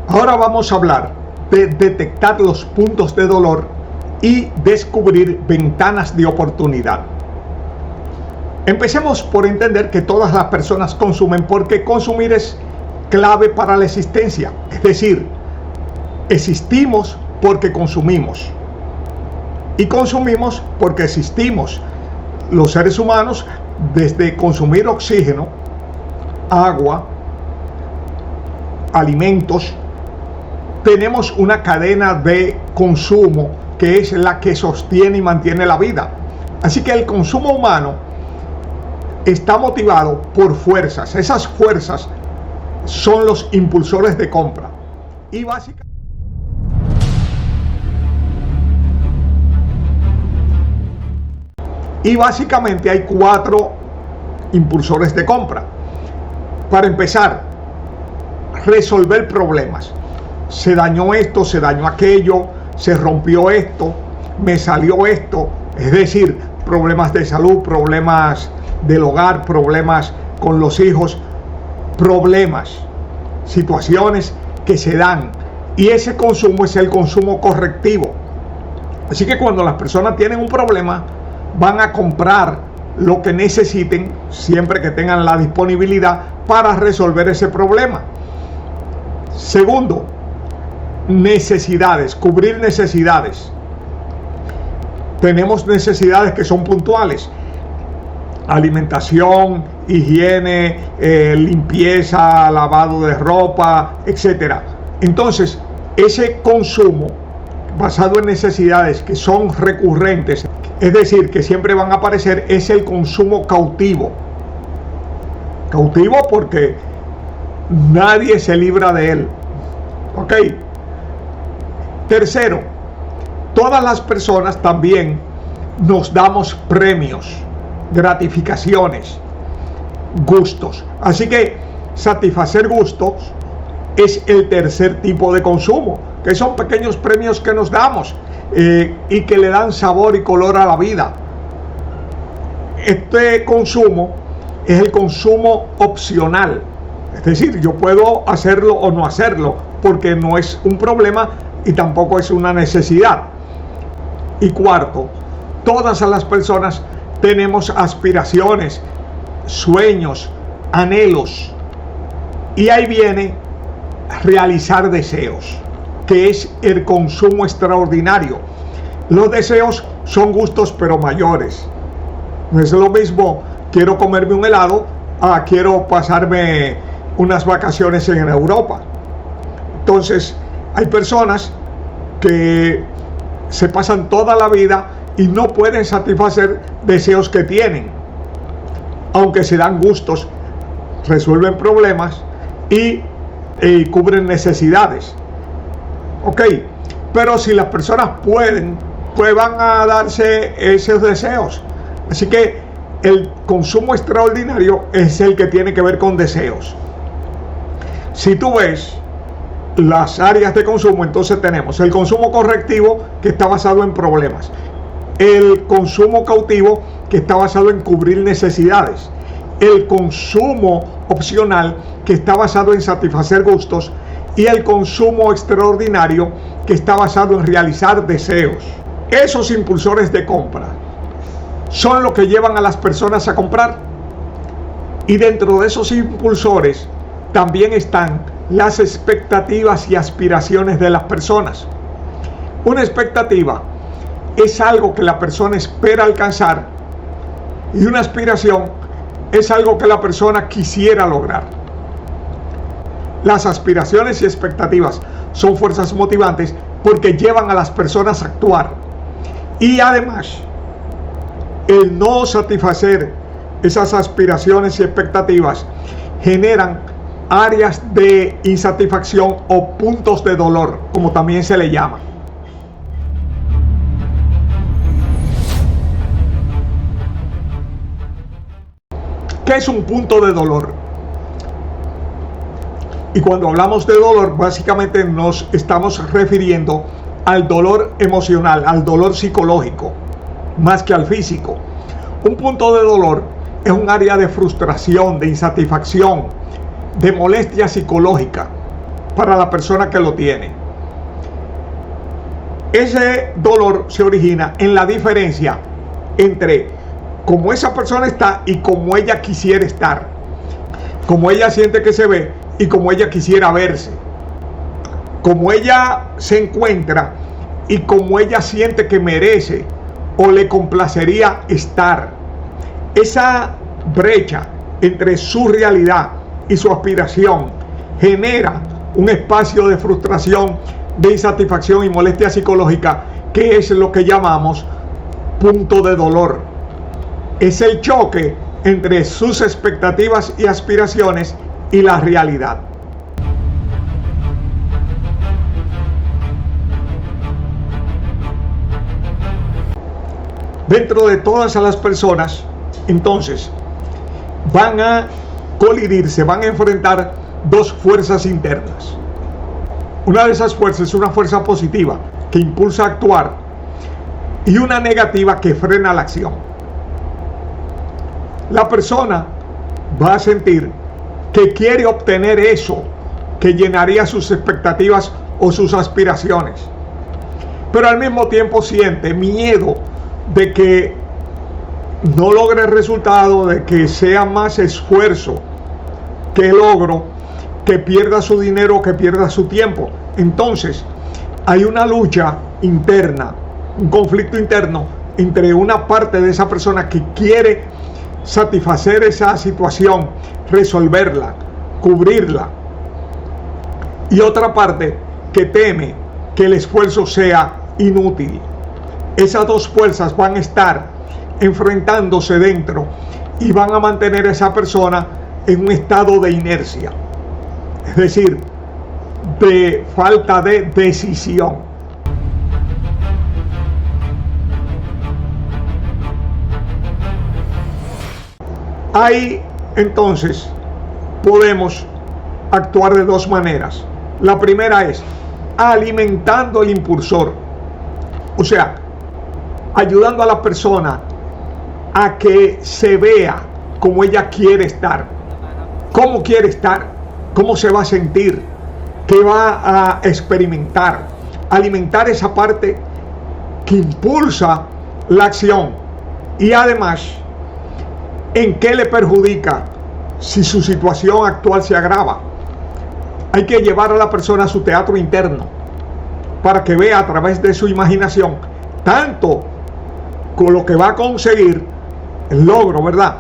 Ahora vamos a hablar de detectar los puntos de dolor y descubrir ventanas de oportunidad. Empecemos por entender que todas las personas consumen porque consumir es clave para la existencia. Es decir, existimos porque consumimos y consumimos porque existimos. Los seres humanos, desde consumir oxígeno, agua, alimentos, tenemos una cadena de consumo que es la que sostiene y mantiene la vida. Así que el consumo humano está motivado por fuerzas. Esas fuerzas son los impulsores de compra. Y básicamente hay 4 impulsores de compra. Para empezar, resolver problemas. Se dañó esto, se dañó aquello, se rompió esto, me salió esto. Es decir, problemas de salud, problemas del hogar, problemas con los hijos, problemas, situaciones que se dan. Y ese consumo es el consumo correctivo. Así que cuando las personas tienen un problema, van a comprar lo que necesiten, siempre que tengan la disponibilidad para resolver ese problema. Segundo, necesidades, cubrir necesidades. Tenemos necesidades que son puntuales: alimentación, higiene, limpieza, lavado de ropa, etc. Entonces, ese consumo basado en necesidades que son recurrentes, es decir, que siempre van a aparecer, es el consumo cautivo. Cautivo porque nadie se libra de él. ¿Ok? Tercero, todas las personas también nos damos premios, gratificaciones, gustos. Así que satisfacer gustos es el tercer tipo de consumo, que son pequeños premios que nos damos y que le dan sabor y color a la vida. Este consumo es el consumo opcional. Es decir, yo puedo hacerlo o no hacerlo, porque no es un problema y tampoco es una necesidad. Y cuarto, todas las personas tenemos aspiraciones, sueños, anhelos. Y ahí viene realizar deseos, que es el consumo extraordinario. Los deseos son gustos pero mayores. No es lo mismo, quiero comerme un helado, quiero pasarme unas vacaciones en Europa. Entonces, hay personas que se pasan toda la vida y no pueden satisfacer deseos que tienen, aunque se dan gustos, resuelven problemas y cubren necesidades. Ok, pero si las personas pueden, pues van a darse esos deseos. Así que el consumo extraordinario es el que tiene que ver con deseos. Si tú ves las áreas de consumo, entonces tenemos el consumo correctivo, que está basado en problemas, el consumo cautivo, que está basado en cubrir necesidades, el consumo opcional, que está basado en satisfacer gustos, y el consumo extraordinario, que está basado en realizar deseos. Esos impulsores de compra son lo que llevan a las personas a comprar, y dentro de esos impulsores también están las expectativas y aspiraciones de las personas. Una expectativa es algo que la persona espera alcanzar, y una aspiración es algo que la persona quisiera lograr. Las aspiraciones y expectativas son fuerzas motivantes porque llevan a las personas a actuar. Y además, el no satisfacer esas aspiraciones y expectativas generan áreas de insatisfacción o puntos de dolor, como también se le llama. ¿Qué es un punto de dolor? Y cuando hablamos de dolor, básicamente nos estamos refiriendo al dolor emocional, al dolor psicológico, más que al físico. Un punto de dolor es un área de frustración, de insatisfacción, de molestia psicológica para la persona que lo tiene. Ese dolor se origina en la diferencia entre cómo esa persona está y cómo ella quisiera estar, cómo ella siente que se ve y cómo ella quisiera verse, cómo ella se encuentra y cómo ella siente que merece o le complacería estar. Esa brecha entre su realidad y su aspiración genera un espacio de frustración, de insatisfacción y molestia psicológica, que es lo que llamamos punto de dolor. Es el choque entre sus expectativas y aspiraciones y la realidad. Dentro de todas las personas, entonces, van a colidirse, van a enfrentar dos fuerzas internas. Una de esas fuerzas es una fuerza positiva que impulsa a actuar y una negativa que frena la acción. La persona va a sentir que quiere obtener eso que llenaría sus expectativas o sus aspiraciones, pero al mismo tiempo siente miedo de que no logre el resultado, de que sea más esfuerzo que logro, que pierda su dinero, que pierda su tiempo. Entonces hay una lucha interna, un conflicto interno entre una parte de esa persona que quiere satisfacer esa situación, resolverla, cubrirla, y otra parte que teme que el esfuerzo sea inútil. Esas dos fuerzas van a estar enfrentándose dentro y van a mantener a esa persona en un estado de inercia, es decir, de falta de decisión. Ahí entonces podemos actuar de dos maneras. La primera es alimentando el impulsor, o sea, ayudando a la persona a que se vea como ella quiere estar, cómo quiere estar, cómo se va a sentir, qué va a experimentar. Alimentar esa parte que impulsa la acción y además en qué le perjudica si su situación actual se agrava. Hay que llevar a la persona a su teatro interno para que vea a través de su imaginación tanto con lo que va a conseguir, el logro, ¿verdad?,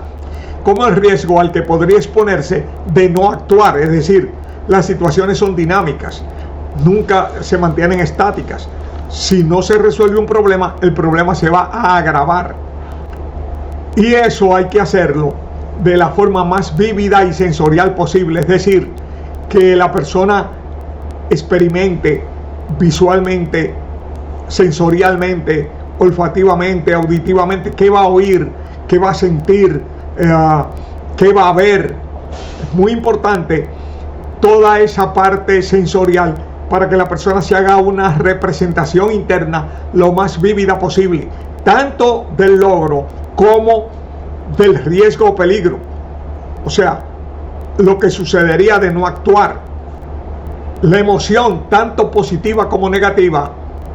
como el riesgo al que podría exponerse de no actuar. Es decir, las situaciones son dinámicas, nunca se mantienen estáticas. Si no se resuelve un problema, el problema se va a agravar. Y eso hay que hacerlo de la forma más vívida y sensorial posible. Es decir, que la persona experimente visualmente, sensorialmente, olfativamente, auditivamente, qué va a oír, qué va a sentir, qué va a ver. Es muy importante toda esa parte sensorial para que la persona se haga una representación interna lo más vívida posible, tanto del logro como del riesgo o peligro. O sea, lo que sucedería de no actuar. La emoción, tanto positiva como negativa,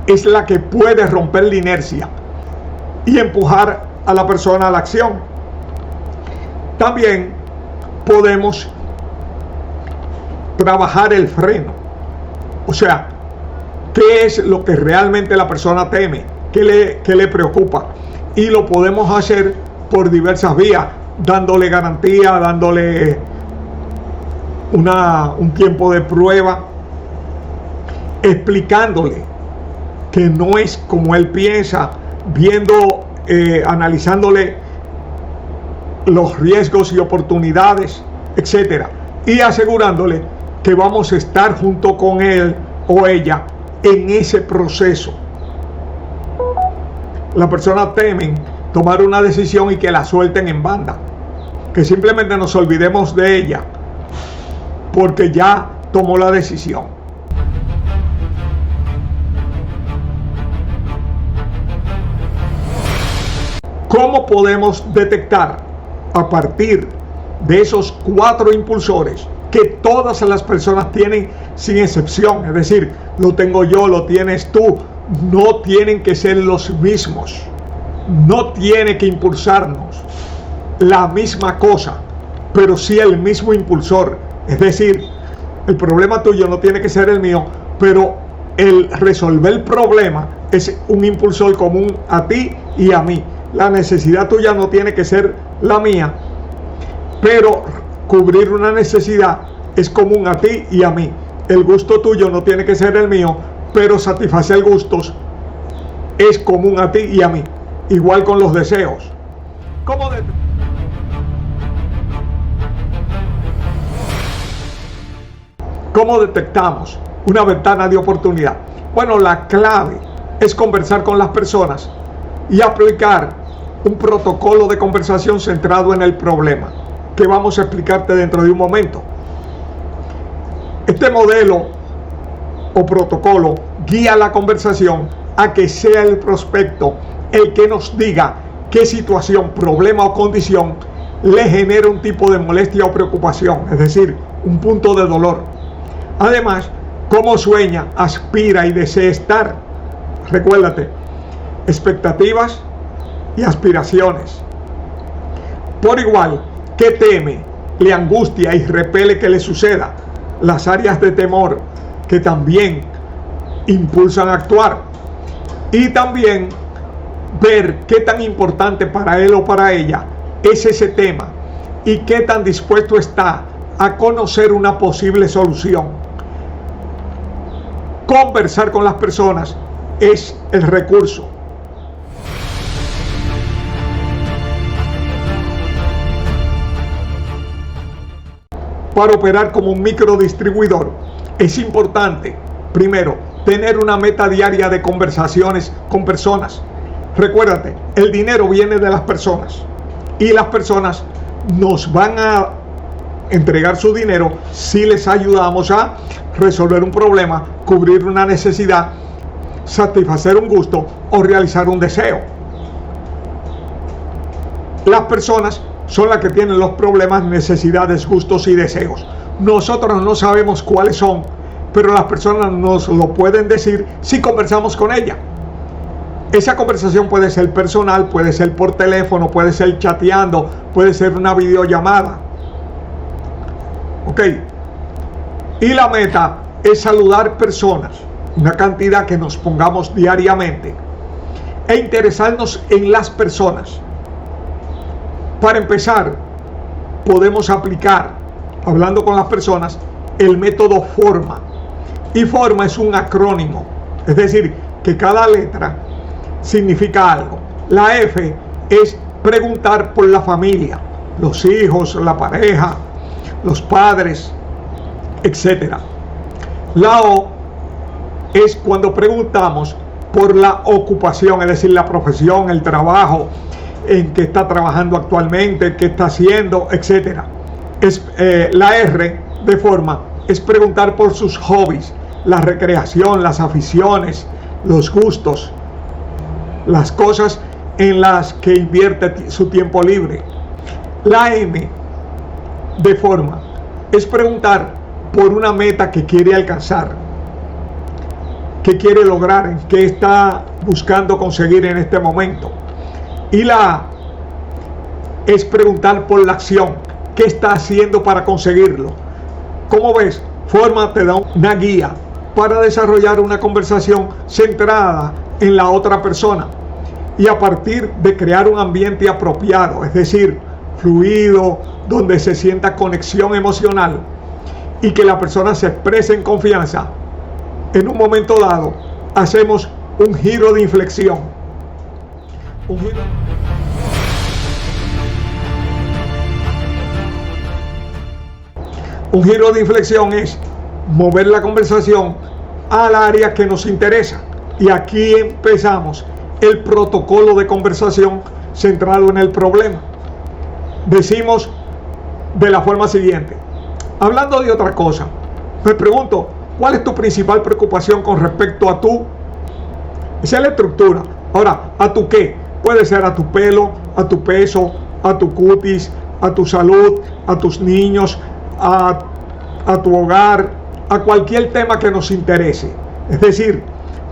es la que puede romper la inercia y empujar a la persona a la acción. También podemos trabajar el freno. O sea, ¿qué es lo que realmente la persona teme? ¿Qué le preocupa? Y lo podemos hacer por diversas vías, dándole garantía, dándole un tiempo de prueba, explicándole que no es como él piensa, viendo, analizándole los riesgos y oportunidades, etcétera, y asegurándole que vamos a estar junto con él o ella en ese proceso. La persona teme tomar una decisión y que la suelten en banda. que simplemente nos olvidemos de ella porque ya tomó la decisión. ¿Cómo podemos detectar a partir de esos 4 impulsores que todas las personas tienen sin excepción? Es decir, lo tengo yo, lo tienes tú. No tienen que ser los mismos. No tiene que impulsarnos la misma cosa, pero sí el mismo impulsor. Es decir, el problema tuyo no tiene que ser el mío, pero el resolver el problema es un impulsor común a ti y a mí. La necesidad tuya no tiene que ser la mía, pero cubrir una necesidad es común a ti y a mí. El gusto tuyo no tiene que ser el mío, pero satisfacer gustos es común a ti y a mí. Igual con los deseos. ¿Cómo detectamos una ventana de oportunidad? Bueno, la clave es conversar con las personas y aplicar un protocolo de conversación centrado en el problema, que vamos a explicarte dentro de un momento. Este modelo o protocolo guía la conversación a que sea el prospecto el que nos diga qué situación, problema o condición le genera un tipo de molestia o preocupación, es decir, un punto de dolor. Además, cómo sueña, aspira y desea estar. Recuérdate, expectativas y aspiraciones. Por igual, ¿qué teme, le angustia y repele que le suceda? Las áreas de temor que también impulsan a actuar. Y también ver qué tan importante para él o para ella es ese tema y qué tan dispuesto está a conocer una posible solución. Conversar con las personas es el recurso. Para operar como un microdistribuidor es importante, primero, tener una meta diaria de conversaciones con personas. Recuérdate, el dinero viene de las personas y las personas nos van a entregar su dinero si les ayudamos a resolver un problema, cubrir una necesidad, satisfacer un gusto o realizar un deseo. Las personas son las que tienen los problemas, necesidades, gustos y deseos. Nosotros no sabemos cuáles son, pero las personas nos lo pueden decir si conversamos con ellas. Esa conversación puede ser personal, puede ser por teléfono, puede ser chateando, puede ser una videollamada. Ok. Y la meta es saludar personas, una cantidad que nos pongamos diariamente, e interesarnos en las personas. Para empezar, podemos aplicar, hablando con las personas, el método FORMA. Y FORMA es un acrónimo, es decir, que cada letra significa algo. La F es preguntar por la familia, los hijos, la pareja, los padres, etc. La O es cuando preguntamos por la ocupación, es decir, la profesión, el trabajo, en que está trabajando actualmente, qué está haciendo, etc. La R de forma es preguntar por sus hobbies, la recreación, las aficiones, los gustos, las cosas en las que invierte su tiempo libre. La M de forma es preguntar por una meta que quiere alcanzar, que quiere lograr, que está buscando conseguir en este momento. Y la A es preguntar por la acción, qué está haciendo para conseguirlo. Como ves, Forma te da una guía para desarrollar una conversación centrada en la otra persona y a partir de crear un ambiente apropiado, es decir, fluido, donde se sienta conexión emocional y que la persona se exprese en confianza. En un momento dado, hacemos un giro de inflexión. Un giro de inflexión es mover la conversación al área que nos interesa. Y aquí empezamos el protocolo de conversación centrado en el problema. Decimos de la forma siguiente. Hablando de otra cosa, me pregunto, ¿cuál es tu principal preocupación con respecto a tú? Esa es la estructura. Ahora, ¿a tu qué? Puede ser a tu pelo, a tu peso, a tu cutis, a tu salud, a tus niños, a tu hogar, a cualquier tema que nos interese. Es decir,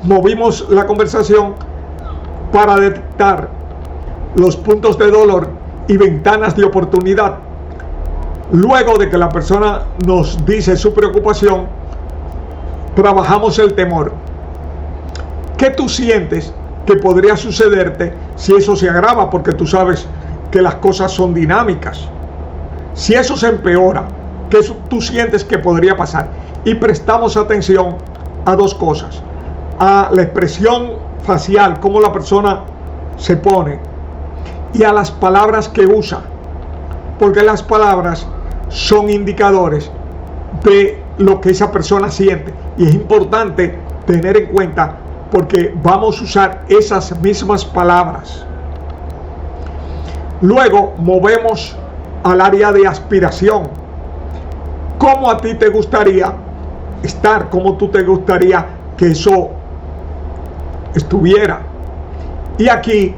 movimos la conversación para detectar los puntos de dolor y ventanas de oportunidad. Luego de que la persona nos dice su preocupación, trabajamos el temor. ¿Qué tú sientes que podría sucederte si eso se agrava? Porque tú sabes que las cosas son dinámicas. Si eso se empeora, ¿qué tú sientes que podría pasar? Y prestamos atención a dos cosas: a la expresión facial, cómo la persona se pone, y a las palabras que usa, porque las palabras son indicadores de lo que esa persona siente, y es importante tener en cuenta porque vamos a usar esas mismas palabras. Luego movemos al área de aspiración. ¿Cómo a ti te gustaría estar? ¿Cómo tú te gustaría que eso estuviera? Y aquí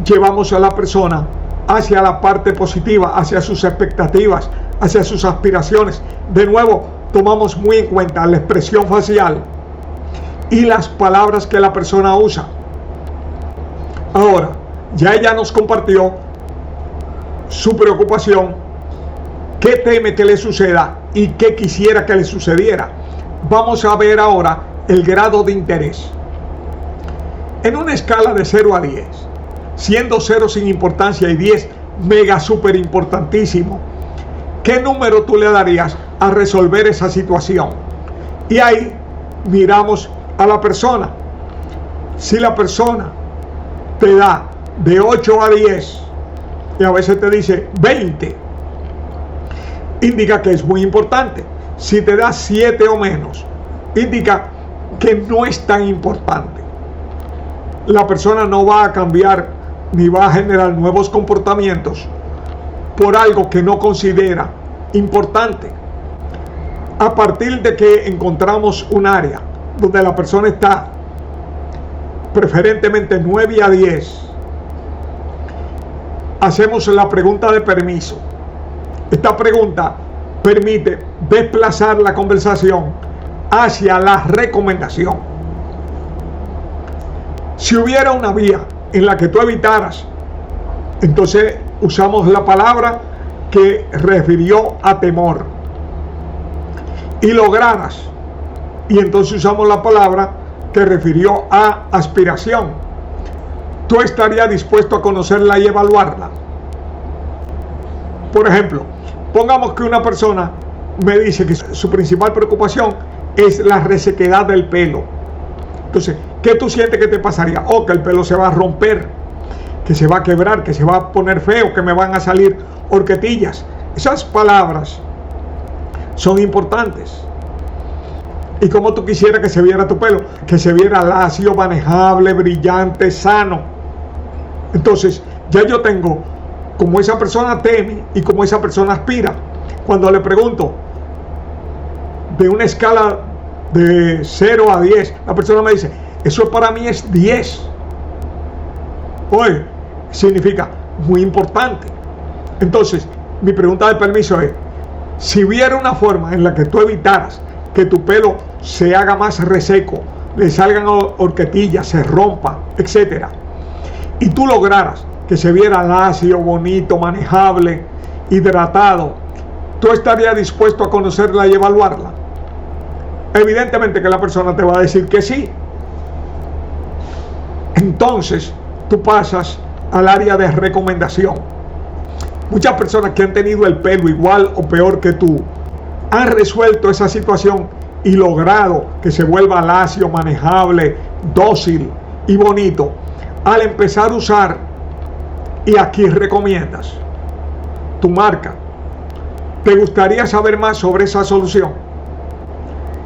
llevamos a la persona hacia la parte positiva, hacia sus expectativas, hacia sus aspiraciones. De nuevo, tomamos muy en cuenta la expresión facial y las palabras que la persona usa. Ahora, ya ella nos compartió su preocupación, qué teme que le suceda y qué quisiera que le sucediera. Vamos a ver ahora el grado de interés. En una escala de 0 a 10, siendo 0 sin importancia y 10 mega súper importantísimo, ¿qué número tú le darías a resolver esa situación? Y ahí miramos a la persona. Si la persona te da de 8 a 10 y a veces te dice 20, indica que es muy importante. Si te da 7 o menos, indica que no es tan importante. La persona no va a cambiar ni va a generar nuevos comportamientos por algo que no considera importante. A partir de que encontramos un área donde la persona está preferentemente 9 a 10, hacemos la pregunta de permiso. Esta pregunta permite desplazar la conversación hacia la recomendación. Si hubiera una vía en la que tú evitaras, entonces usamos la palabra que refirió a temor. Y lograras, y entonces usamos la palabra que refirió a aspiración. ¿Tú estarías dispuesto a conocerla y evaluarla? Por ejemplo, pongamos que una persona me dice que su principal preocupación es la resequedad del pelo. Entonces, ¿qué tú sientes que te pasaría? Que el pelo se va a romper, que se va a quebrar, que se va a poner feo, que me van a salir horquetillas. Esas palabras son importantes. ¿Y cómo tú quisieras que se viera tu pelo? Que se viera lacio, manejable, brillante, sano. Entonces, ya yo tengo como esa persona teme y como esa persona aspira. Cuando le pregunto de una escala de 0 a 10, la persona me dice, eso para mí es 10. Oye, significa muy importante. Entonces, mi pregunta de permiso es, si hubiera una forma en la que tú evitaras que tu pelo se haga más reseco, le salgan horquetillas, se rompa, etc., y tú lograras que se viera lacio, bonito, manejable, hidratado, ¿tú estarías dispuesto a conocerla y evaluarla? Evidentemente que la persona te va a decir que sí. Entonces, tú pasas al área de recomendación. Muchas personas que han tenido el pelo igual o peor que tú han resuelto esa situación y logrado que se vuelva lacio, manejable, dócil y bonito al empezar a usar, y aquí recomiendas tu marca. ¿Te gustaría saber más sobre esa solución?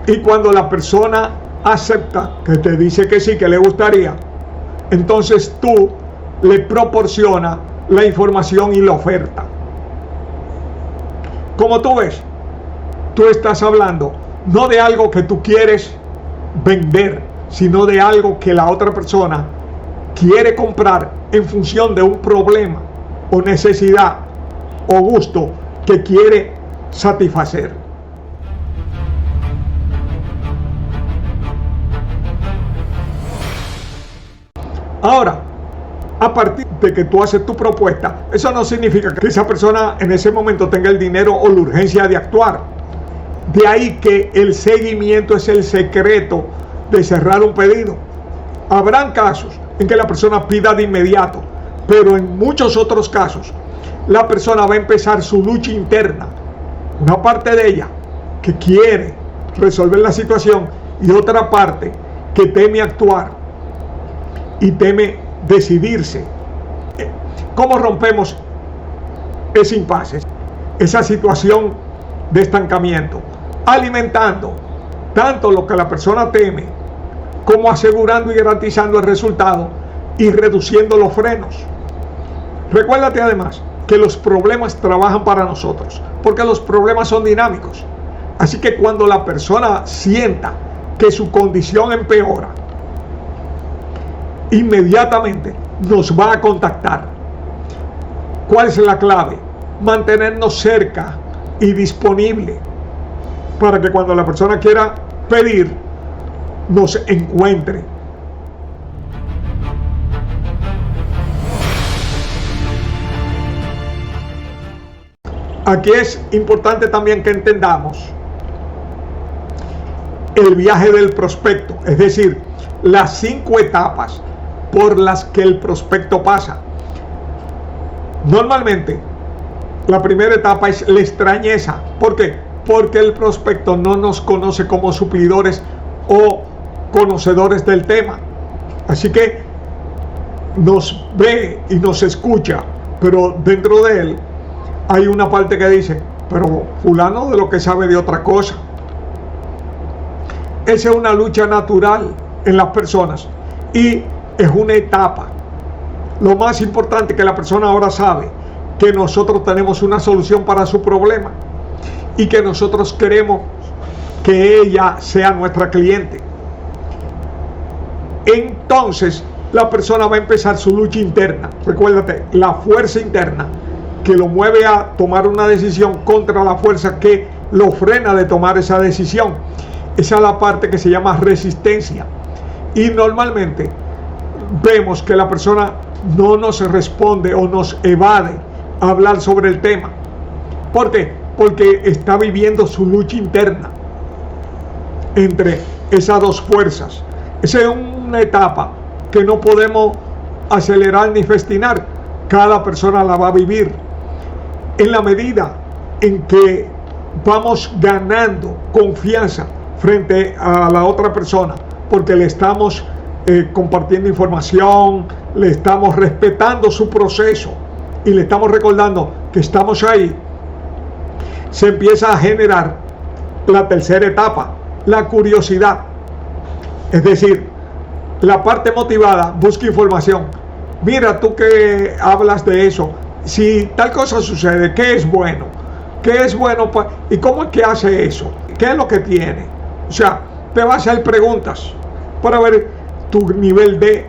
Y cuando la persona acepta, que te dice que sí, que le gustaría, entonces tú le proporcionas la información y la oferta. Como tú ves, tú estás hablando no de algo que tú quieres vender, sino de algo que la otra persona quiere comprar en función de un problema o necesidad o gusto que quiere satisfacer. Ahora, a partir de que tú haces tu propuesta, eso no significa que esa persona en ese momento tenga el dinero o la urgencia de actuar. De ahí que el seguimiento es el secreto de cerrar un pedido. Habrán casos en que la persona pida de inmediato, pero en muchos otros casos la persona va a empezar su lucha interna. Una parte de ella que quiere resolver la situación y otra parte que teme actuar y teme decidirse. ¿Cómo rompemos ese impasse, esa situación de estancamiento? Alimentando tanto lo que la persona teme, como asegurando y garantizando el resultado y reduciendo los frenos. Recuérdate además que los problemas trabajan para nosotros, porque los problemas son dinámicos. Así que cuando la persona sienta que su condición empeora, inmediatamente nos va a contactar. ¿Cuál es la clave? Mantenernos cerca y disponible para que cuando la persona quiera pedir, nos encuentre. Aquí es importante también que entendamos el viaje del prospecto, es decir, las 5 etapas por las que el prospecto pasa. Normalmente, la primera etapa es la extrañeza. ¿Por qué? Porque el prospecto no nos conoce como suplidores o conocedores del tema. Así que nos ve y nos escucha, pero dentro de él hay una parte que dice, pero fulano de lo que sabe de otra cosa. Esa es una lucha natural en las personas y es una etapa. Lo más importante que la persona ahora sabe que nosotros tenemos una solución para su problema y que nosotros queremos que ella sea nuestra cliente. Entonces la persona va a empezar su lucha interna. Recuérdate, la fuerza interna que lo mueve a tomar una decisión contra la fuerza que lo frena de tomar esa decisión. Esa es la parte que se llama resistencia. Y normalmente vemos que la persona no nos responde o nos evade a hablar sobre el tema. ¿Por qué? Porque está viviendo su lucha interna entre esas dos fuerzas. Esa es una etapa que no podemos acelerar ni festinar. Cada persona la va a vivir. En la medida en que vamos ganando confianza frente a la otra persona, porque le estamos compartiendo información, le estamos respetando su proceso y le estamos recordando que estamos ahí, se empieza a generar la tercera etapa, la curiosidad. Es decir, la parte motivada busca información. Mira, tú que hablas de eso, si tal cosa sucede, ¿qué es bueno? ¿Qué es bueno? ¿Y cómo es que hace eso? ¿Qué es lo que tiene? O sea, te va a hacer preguntas para ver tu nivel de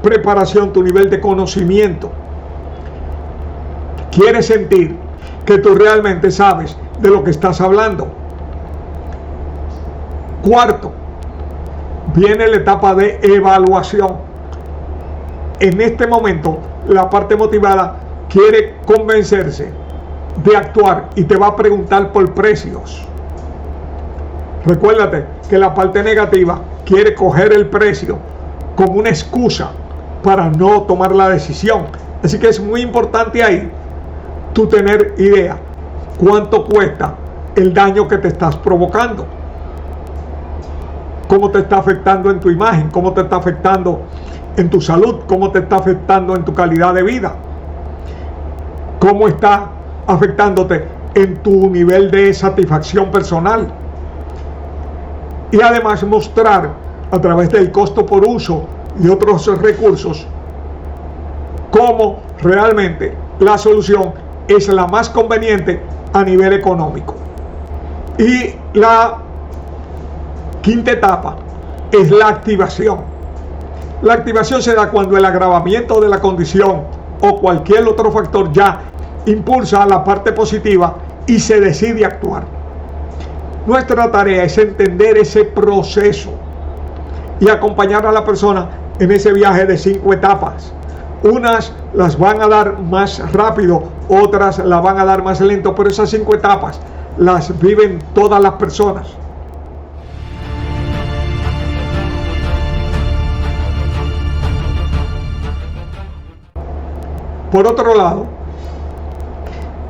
preparación, tu nivel de conocimiento. Quieres sentir que tú realmente sabes de lo que estás hablando. Cuarto, viene la etapa de evaluación. En este momento, la parte motivada quiere convencerse de actuar y te va a preguntar por precios. Recuérdate que la parte negativa quiere coger el precio como una excusa para no tomar la decisión. Así que es muy importante ahí tú tener idea cuánto cuesta el daño que te estás provocando, cómo te está afectando en tu imagen, cómo te está afectando en tu salud, cómo te está afectando en tu calidad de vida, cómo está afectándote en tu nivel de satisfacción personal. Y además mostrar a través del costo por uso y otros recursos cómo realmente la solución es la más conveniente a nivel económico. Y la quinta etapa es la activación. La activación se da cuando el agravamiento de la condición o cualquier otro factor ya impulsa a la parte positiva y se decide actuar. Nuestra tarea es entender ese proceso y acompañar a la persona en ese viaje de 5 etapas. Unas las van a dar más rápido, otras las van a dar más lento, pero esas 5 etapas las viven todas las personas. Por otro lado,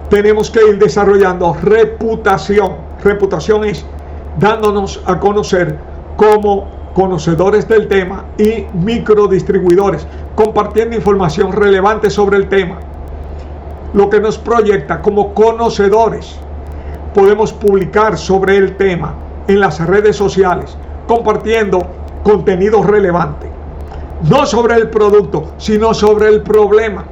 tenemos que ir desarrollando reputación. Reputación es dándonos a conocer como conocedores del tema y microdistribuidores, compartiendo información relevante sobre el tema, lo que nos proyecta como conocedores. Podemos publicar sobre el tema en las redes sociales, compartiendo contenido relevante, no sobre el producto, sino sobre el problema.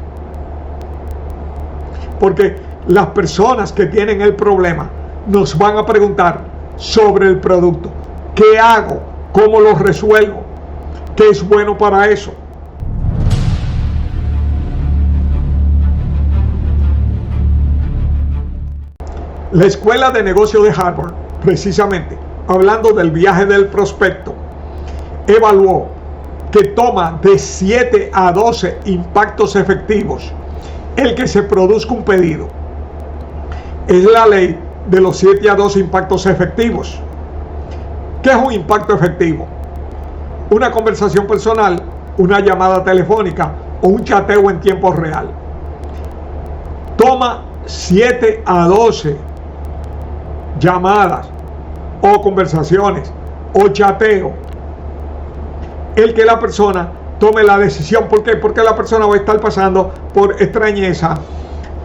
Porque las personas que tienen el problema nos van a preguntar sobre el producto. ¿Qué hago? ¿Cómo lo resuelvo? ¿Qué es bueno para eso? La Escuela de Negocios de Harvard, precisamente, hablando del viaje del prospecto, evaluó que toma de 7 a 12 impactos efectivos el que se produzca un pedido. Es la ley de los 7 a 12 impactos efectivos. ¿Qué es un impacto efectivo? Una conversación personal, una llamada telefónica o un chateo en tiempo real. Toma 7 a 12 llamadas o conversaciones o chateo el que la persona tome la decisión. ¿Por qué? Porque la persona va a estar pasando por extrañeza,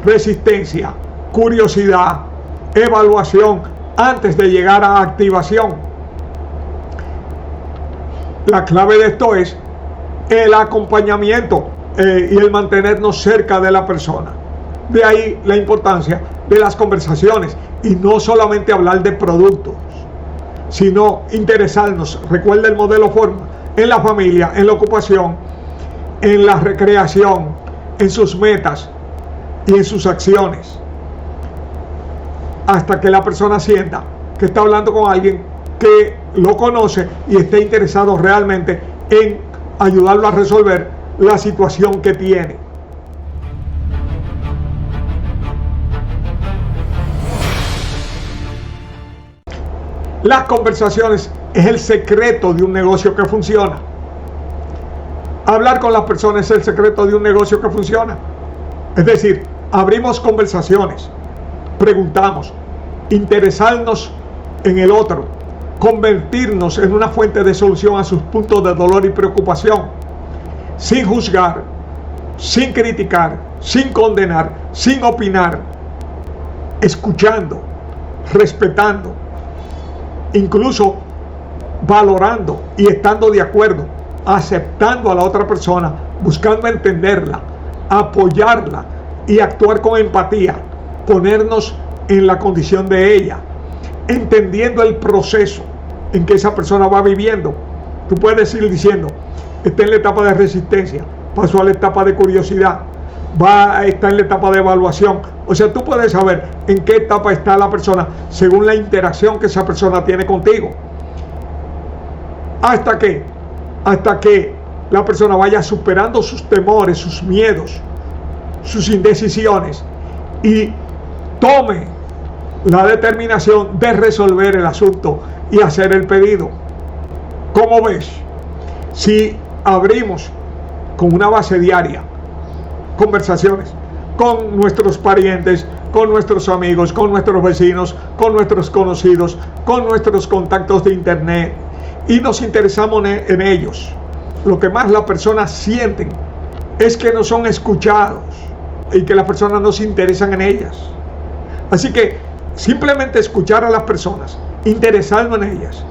resistencia, curiosidad, evaluación antes de llegar a activación. La clave de esto es el acompañamiento y el mantenernos cerca de la persona. De ahí la importancia de las conversaciones y no solamente hablar de productos, sino interesarnos. Recuerda el modelo forma en la familia, en la ocupación, en la recreación, en sus metas y en sus acciones, hasta que la persona sienta que está hablando con alguien que lo conoce y esté interesado realmente en ayudarlo a resolver la situación que tiene. Las conversaciones es el secreto de un negocio que funciona. Hablar con las personas es el secreto de un negocio que funciona. Es decir, abrimos conversaciones, preguntamos, interesarnos en el otro, convertirnos en una fuente de solución a sus puntos de dolor y preocupación, sin juzgar, sin criticar, sin condenar, sin opinar, escuchando, respetando, incluso valorando y estando de acuerdo, aceptando a la otra persona, buscando entenderla, apoyarla y actuar con empatía, ponernos en la condición de ella, entendiendo el proceso en que esa persona va viviendo. Tú puedes ir diciendo, está en la etapa de resistencia, pasó a la etapa de curiosidad, está en la etapa de evaluación. O sea, tú puedes saber en qué etapa está la persona según la interacción que esa persona tiene contigo. Hasta que la persona vaya superando sus temores, sus miedos, sus indecisiones y tome la determinación de resolver el asunto y hacer el pedido. ¿Cómo ves? Si abrimos con una base diaria conversaciones con nuestros parientes, con nuestros amigos, con nuestros vecinos, con nuestros conocidos, con nuestros contactos de internet, y nos interesamos en ellos, lo que más las personas sienten es que no son escuchados y que las personas no se interesan en ellas. Así que simplemente escuchar a las personas, interesarnos en ellas,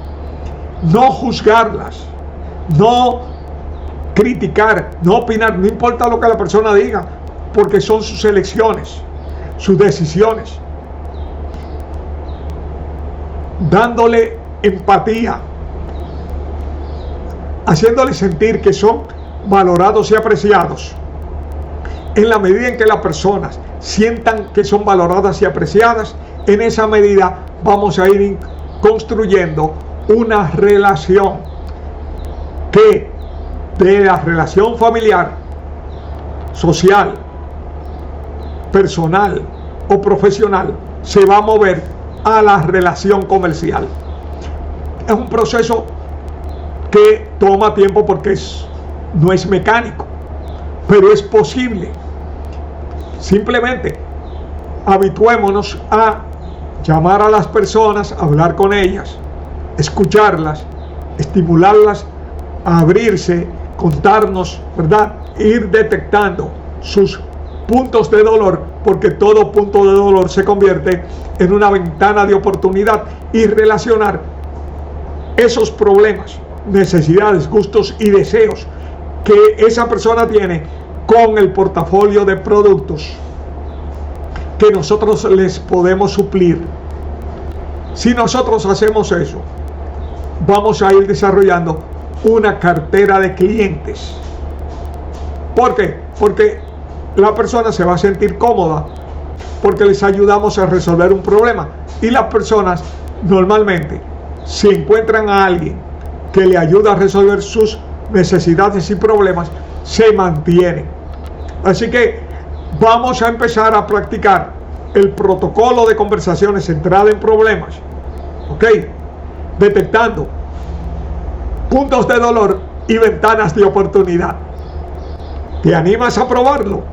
no juzgarlas, no criticar, no opinar, no importa lo que la persona diga, porque son sus elecciones, sus decisiones. dándole empatía, haciéndole sentir que son valorados y apreciados. En la medida en que las personas sientan que son valoradas y apreciadas, en esa medida vamos a ir construyendo una relación que de la relación familiar, social, personal o profesional se va a mover a la relación comercial. Es un proceso que toma tiempo porque no es mecánico, pero es posible. Simplemente habituémonos a llamar a las personas, hablar con ellas, escucharlas, estimularlas a abrirse, contarnos, ¿verdad? Ir detectando sus puntos de dolor, porque todo punto de dolor se convierte en una ventana de oportunidad, y relacionar esos problemas, necesidades, gustos y deseos que esa persona tiene con el portafolio de productos que nosotros les podemos suplir. Si nosotros hacemos eso, vamos a ir desarrollando una cartera de clientes. ¿Por qué? Porque la persona se va a sentir cómoda porque les ayudamos a resolver un problema, y las personas normalmente, si encuentran a alguien que le ayuda a resolver sus necesidades y problemas, se mantienen. Así que vamos a empezar a practicar el protocolo de conversaciones centrada en problemas, ¿ok? Detectando puntos de dolor y ventanas de oportunidad. ¿Te animas a probarlo?